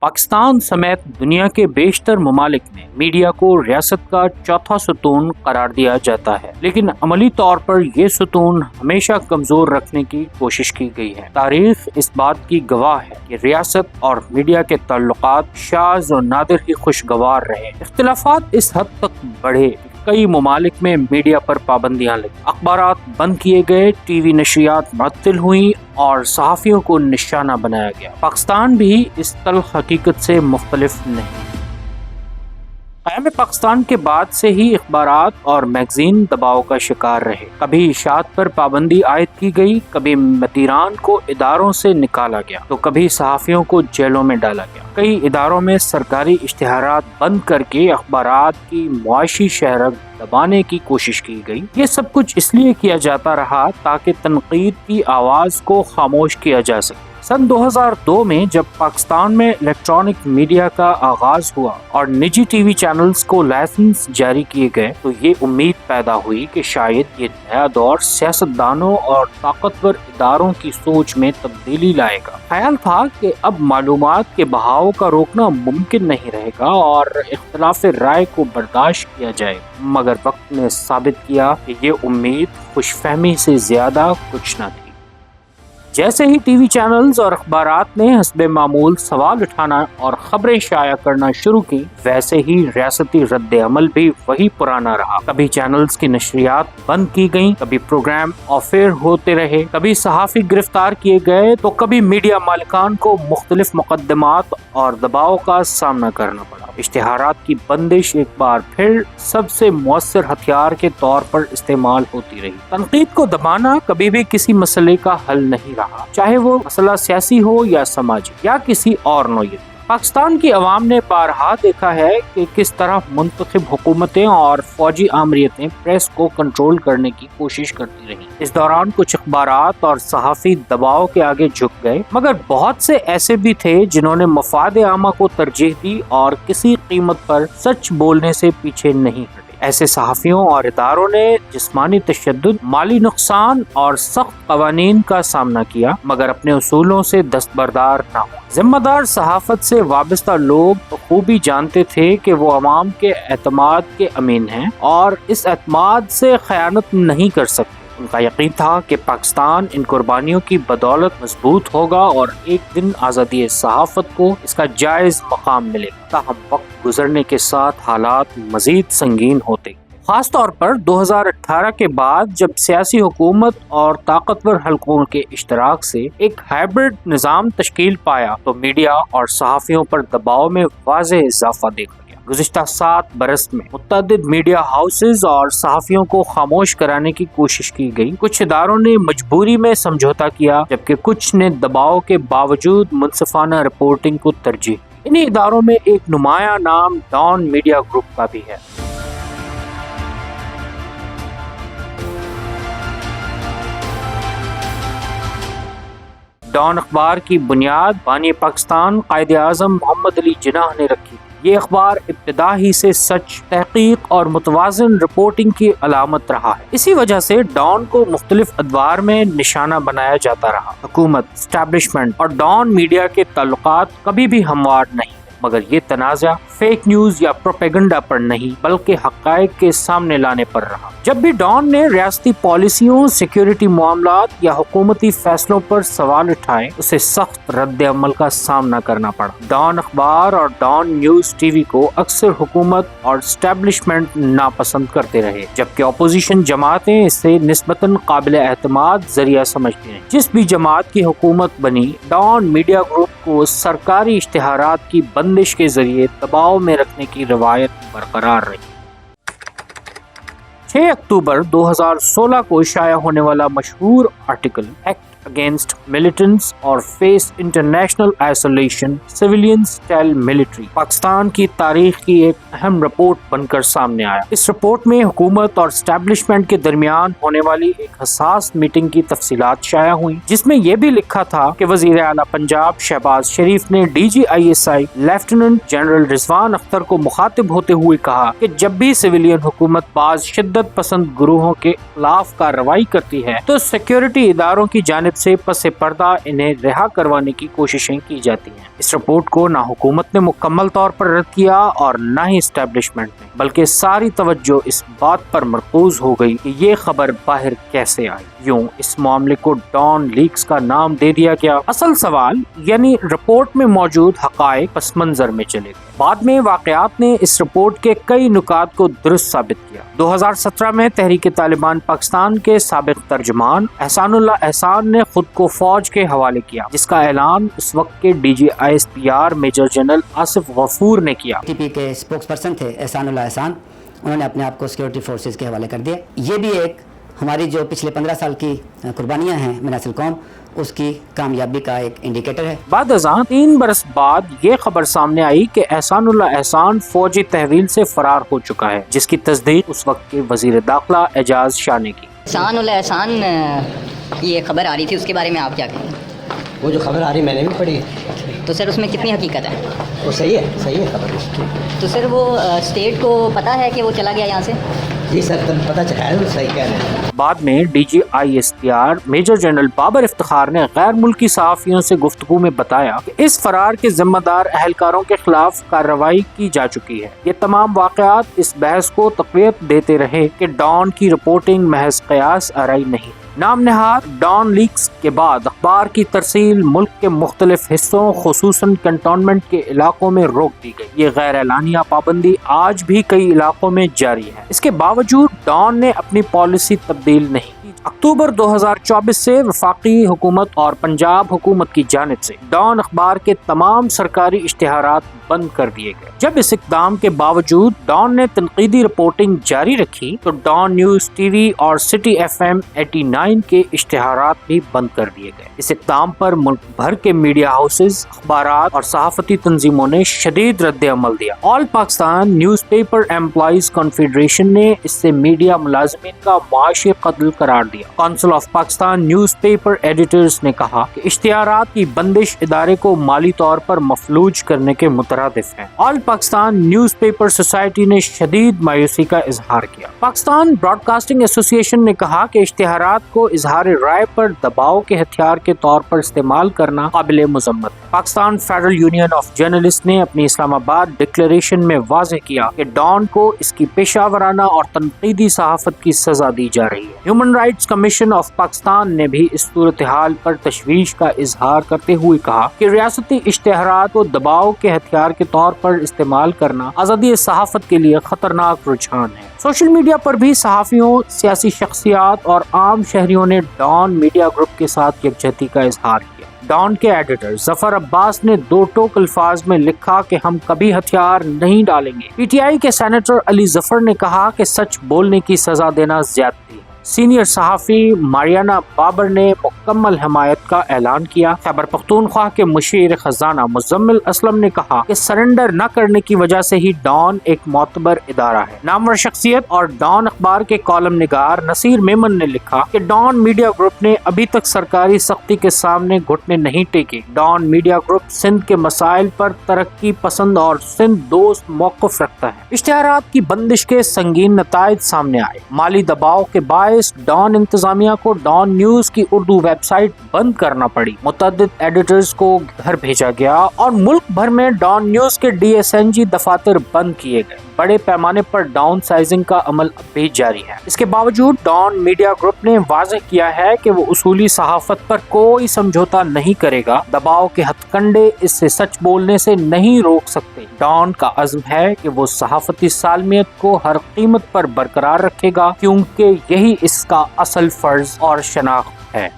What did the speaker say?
پاکستان سمیت دنیا کے بیشتر ممالک میں میڈیا کو ریاست کا چوتھا ستون قرار دیا جاتا ہے، لیکن عملی طور پر یہ ستون ہمیشہ کمزور رکھنے کی کوشش کی گئی ہے۔ تاریخ اس بات کی گواہ ہے کہ ریاست اور میڈیا کے تعلقات شاذ و نادر ہی خوشگوار رہے۔ اختلافات اس حد تک بڑھے کئی ممالک میں میڈیا پر پابندیاں لگیں، اخبارات بند کیے گئے، ٹی وی نشریات معطل ہوئیں اور صحافیوں کو نشانہ بنایا گیا۔ پاکستان بھی اس تلخ حقیقت سے مختلف نہیں۔ قیام پاکستان کے بعد سے ہی اخبارات اور میگزین دباؤ کا شکار رہے۔ کبھی اشاعت پر پابندی عائد کی گئی، کبھی مدیران کو اداروں سے نکالا گیا تو کبھی صحافیوں کو جیلوں میں ڈالا گیا۔ کئی اداروں میں سرکاری اشتہارات بند کر کے اخبارات کی معاشی شہرت دبانے کی کوشش کی گئی۔ یہ سب کچھ اس لیے کیا جاتا رہا تاکہ تنقید کی آواز کو خاموش کیا جا سکے۔ سن 2002 میں جب پاکستان میں الیکٹرانک میڈیا کا آغاز ہوا اور نجی ٹی وی چینلز کو لائسنس جاری کیے گئے تو یہ امید پیدا ہوئی کہ شاید یہ نیا دور سیاستدانوں اور طاقتور اداروں کی سوچ میں تبدیلی لائے گا۔ خیال تھا کہ اب معلومات کے بہاؤ کا روکنا ممکن نہیں رہے گا اور اختلاف رائے کو برداشت کیا جائے گا، مگر وقت نے ثابت کیا کہ یہ امید خوش فہمی سے زیادہ کچھ نہ تھی۔ جیسے ہی ٹی وی چینلز اور اخبارات نے حسب معمول سوال اٹھانا اور خبریں شائع کرنا شروع کی، ویسے ہی ریاستی رد عمل بھی وہی پرانا رہا۔ کبھی چینلز کی نشریات بند کی گئیں، کبھی پروگرام آف ایئر ہوتے رہے، کبھی صحافی گرفتار کیے گئے تو کبھی میڈیا مالکان کو مختلف مقدمات اور دباؤ کا سامنا کرنا پڑا۔ اشتہارات کی بندش ایک بار پھر سب سے مؤثر ہتھیار کے طور پر استعمال ہوتی رہی۔ تنقید کو دبانا کبھی بھی کسی مسئلے کا حل نہیں رہا، چاہے وہ مسئلہ سیاسی ہو یا سماجی یا کسی اور نوعیت۔ پاکستان کی عوام نے بارہا دیکھا ہے کہ کس طرح منتخب حکومتیں اور فوجی آمریتیں پریس کو کنٹرول کرنے کی کوشش کرتی رہیں۔ اس دوران کچھ اخبارات اور صحافی دباؤ کے آگے جھک گئے، مگر بہت سے ایسے بھی تھے جنہوں نے مفاد عامہ کو ترجیح دی اور کسی قیمت پر سچ بولنے سے پیچھے نہیں ہٹے۔ ایسے صحافیوں اور اداروں نے جسمانی تشدد، مالی نقصان اور سخت قوانین کا سامنا کیا، مگر اپنے اصولوں سے دستبردار نہ ہوئے۔ ذمہ دار صحافت سے وابستہ لوگ خوبی جانتے تھے کہ وہ عوام کے اعتماد کے امین ہیں اور اس اعتماد سے خیانت نہیں کر سکتے۔ ان کا یقین تھا کہ پاکستان ان قربانیوں کی بدولت مضبوط ہوگا اور ایک دن آزادی صحافت کو اس کا جائز مقام ملے گا۔ تاہم وقت گزرنے کے ساتھ حالات مزید سنگین ہوتے گئے۔ خاص طور پر 2018 کے بعد جب سیاسی حکومت اور طاقتور حلقوں کے اشتراک سے ایک ہائبرڈ نظام تشکیل پایا تو میڈیا اور صحافیوں پر دباؤ میں واضح اضافہ دیکھا گیا۔ گزشتہ 7 برس میں متعدد میڈیا ہاؤسز اور صحافیوں کو خاموش کرانے کی کوشش کی گئی۔ کچھ اداروں نے مجبوری میں سمجھوتا کیا، جبکہ کچھ نے دباؤ کے باوجود منصفانہ رپورٹنگ کو ترجیح دی۔ انہی اداروں میں ایک نمایاں نام ڈان میڈیا گروپ کا بھی ہے۔ ڈان اخبار کی بنیاد بانی پاکستان قائد اعظم محمد علی جناح نے رکھی۔ یہ اخبار ابتدا ہی سے سچ، تحقیق اور متوازن رپورٹنگ کی علامت رہا ہے۔ اسی وجہ سے ڈان کو مختلف ادوار میں نشانہ بنایا جاتا رہا۔ حکومت، اسٹیبلشمنٹ اور ڈان میڈیا کے تعلقات کبھی بھی ہموار نہیں، مگر یہ تنازع فیک نیوز یا پروپیگنڈا پر نہیں بلکہ حقائق کے سامنے لانے پر رہا۔ جب بھی ڈان نے ریاستی پالیسیوں، سیکیورٹی معاملات یا حکومتی فیصلوں پر سوال اٹھائے، اسے سخت رد عمل کا سامنا کرنا پڑا۔ ڈان اخبار اور ڈان نیوز ٹی وی کو اکثر حکومت اور اسٹیبلشمنٹ ناپسند کرتے رہے، جبکہ اپوزیشن جماعتیں اسے نسبتاً قابل اعتماد ذریعہ سمجھتی ہیں۔ جس بھی جماعت کی حکومت بنی، ڈان میڈیا گروپ کو سرکاری اشتہارات کی بندش کے ذریعے دباؤ میں رکھنے کی روایت برقرار رہی۔ 6 اکتوبر 2016 کو شائع ہونے والا مشہور آرٹیکل ایکٹ اگینسٹ ملیٹنٹس اور face international isolation civilians tell military Pakistan کی تاریخ کی ایک اہم رپورٹ بن کر سامنے آیا۔ اس رپورٹ میں حکومت اور اسٹیبلشمنٹ کے درمیان ہونے والی ایک حساس میٹنگ کی تفصیلات شائع ہوئیں، جس میں یہ بھی لکھا تھا کہ وزیر اعلیٰ پنجاب شہباز شریف نے D G I S I lieutenant general Rizwan Akhtar کو مخاطب ہوتے ہوئے کہا کہ جب بھی سویلین حکومت بعض شدت پسند گروہوں کے خلاف کارروائی کرتی ہے تو سیکیورٹی اداروں کی جانب سے پس پردہ انہیں رہا کروانے کی کوششیں کی جاتی ہیں۔ اس رپورٹ کو نہ حکومت نے مکمل طور پر رد کیا اور نہ ہی اسٹیبلشمنٹ نے، بلکہ ساری توجہ اس بات پر مرکوز ہو گئی کہ یہ خبر باہر کیسے آئی۔ یوں اس معاملے کو ڈان لیکس کا نام دے دیا گیا۔ اصل سوال یعنی رپورٹ میں موجود حقائق پس منظر میں چلے گئے۔ بعد میں واقعات نے اس رپورٹ کے کئی نکات کو درست ثابت کیا۔ 2017 میں تحریک طالبان پاکستان کے سابق ترجمان احسان اللہ احسان نے خود کو فوج کے حوالے کیا، جس کا اعلان اس وقت کے DGISPR میجر جنرل آصف غفور نے کیا۔ TTP کے اسپوکس پرسن تھے احسان اللہ احسان، انہوں نے اپنے آپ کو سیکورٹی فورسز کے حوالے کر دیا۔ یہ بھی ایک ہماری جو پچھلے 15 سال کی قربانیاں ہیں مناصل قوم، اس کی کامیابی کا ایک انڈیکیٹر ہے۔ بعد ازاں 3 برس بعد یہ خبر سامنے آئی کہ احسان اللہ احسان فوجی تحویل سے فرار ہو چکا ہے، جس کی تصدیق اس وقت کے وزیر داخلہ اعجاز شاہ نے کی۔ احسان اللہ احسان کی یہ خبر آ رہی تھی، اس کے بارے میں آپ کیا کہیں گے؟ وہ جو خبر آ رہی میں نے بھی پڑھی، تو سر اس میں کتنی حقیقت ہے؟ وہ صحیح ہے خبر اس کی۔ تو سر وہ اسٹیٹ کو پتہ ہے کہ وہ چلا گیا یہاں سے؟ جی سر، تب پتہ چلا ہے، وہ صحیح کہہ رہے ہیں۔ بعد میں DGISPR major general Babar Iftikhar نے غیر ملکی صحافیوں سے گفتگو میں بتایا کہ اس فرار کے ذمہ دار اہلکاروں کے خلاف کارروائی کی جا چکی ہے۔ یہ تمام واقعات اس بحث کو تقویت دیتے رہے کہ ڈان کی رپورٹنگ محض قیاس آرائی نہیں۔ نام نہاد ڈان لیکس کے بعد اخبار کی ترسیل ملک کے مختلف حصوں خصوصاً کنٹونمنٹ کے علاقوں میں روک دی گئی۔ یہ غیر اعلانیہ پابندی آج بھی کئی علاقوں میں جاری ہے۔ اس کے باوجود ڈان نے اپنی پالیسی تبدیل نہیں کی۔ اکتوبر 2024 سے وفاقی حکومت اور پنجاب حکومت کی جانب سے ڈان اخبار کے تمام سرکاری اشتہارات بند کر دیے گئے۔ جب اس اقدام کے باوجود ڈان نے تنقیدی رپورٹنگ جاری رکھی تو ڈان نیوز ٹی وی اور سٹی FM 89 کے اشتہارات بھی بند کر دیے گئے۔ اس اقدام پر ملک بھر کے میڈیا ہاؤسز، اخبارات اور صحافتی تنظیموں نے شدید رد عمل دیا۔ All Pakistan news paper employees confederation نے اس سے میڈیا ملازمین کا معاشی قتل قرار دیا۔ Council of Pakistan news paper editors نے کہا کہ اشتہارات کی بندش ادارے کو مالی طور پر مفلوج کرنے کے مترادف ہے۔ آل پاکستان نیوز پیپر سوسائٹی نے شدید مایوسی کا اظہار کیا۔ پاکستان براڈ کاسٹنگ ایسوسی ایشن نے کہا کہ اشتہارات کو اظہار رائے پر دباؤ کے ہتھیار کے طور پر استعمال کرنا قابل مذمت ہے۔ Pakistan federal union of journalist نے اپنی اسلام آباد ڈکلیریشن میں واضح کیا کہ ڈان کو اس کی پیشہ ورانہ اور تنقیدی صحافت کی سزا دی جا رہی ہے۔ Human rights commission of Pakistan نے بھی اس صورتحال پر تشویش کا اظہار کرتے ہوئے کہا کہ ریاستی اشتہارات کو دباؤ کے ہتھیار کے طور پر استعمال کرنا آزادی صحافت کے لیے خطرناک رجحان ہے۔ سوشل میڈیا پر بھی صحافیوں، سیاسی شخصیات اور عام شہریوں نے ڈان میڈیا گروپ کے ساتھ یکجہتی کا اظہار کیا۔ ڈان کے ایڈیٹر ظفر عباس نے 2 ٹوک الفاظ میں لکھا کہ ہم کبھی ہتھیار نہیں ڈالیں گے۔ PTI کے سینیٹر علی ظفر نے کہا کہ سچ بولنے کی سزا دینا زیادتی ہے۔ سینئر صحافی ماریانا بابر نے مکمل حمایت کا اعلان کیا۔ خیبر پختونخوا کے مشیر خزانہ مزمل اسلم نے کہا کہ سرنڈر نہ کرنے کی وجہ سے ہی ڈان ایک معتبر ادارہ ہے۔ نامور شخصیت اور ڈان اخبار کے کالم نگار نصیر میمن نے لکھا کہ ڈان میڈیا گروپ نے ابھی تک سرکاری سختی کے سامنے گھٹنے نہیں ٹیکے۔ ڈان میڈیا گروپ سندھ کے مسائل پر ترقی پسند اور سندھ دوست موقف رکھتا ہے۔ اشتہارات کی بندش کے سنگین نتائج سامنے آئے۔ مالی دباؤ کے باعث ڈان انتظامیہ کو ڈان نیوز کی اردو ویب سائٹ بند کرنا پڑی، متعدد ایڈیٹرز کو گھر بھیجا گیا اور ملک بھر میں ڈان نیوز کے DSNG دفاتر بند کیے گئے۔ بڑے پیمانے پر ڈاؤن سائزنگ کا عمل اب بھی جاری ہے۔ اس کے باوجود ڈان میڈیا گروپ نے واضح کیا ہے کہ وہ اصولی صحافت پر کوئی سمجھوتا نہیں کرے گا۔ دباؤ کے ہتھ کنڈے اس سے سچ بولنے سے نہیں روک سکتے۔ ڈان کا عزم ہے کہ وہ صحافتی سالمیت کو ہر قیمت پر برقرار رکھے گا، کیونکہ یہی اس کا اصل فرض اور شناخت ہے۔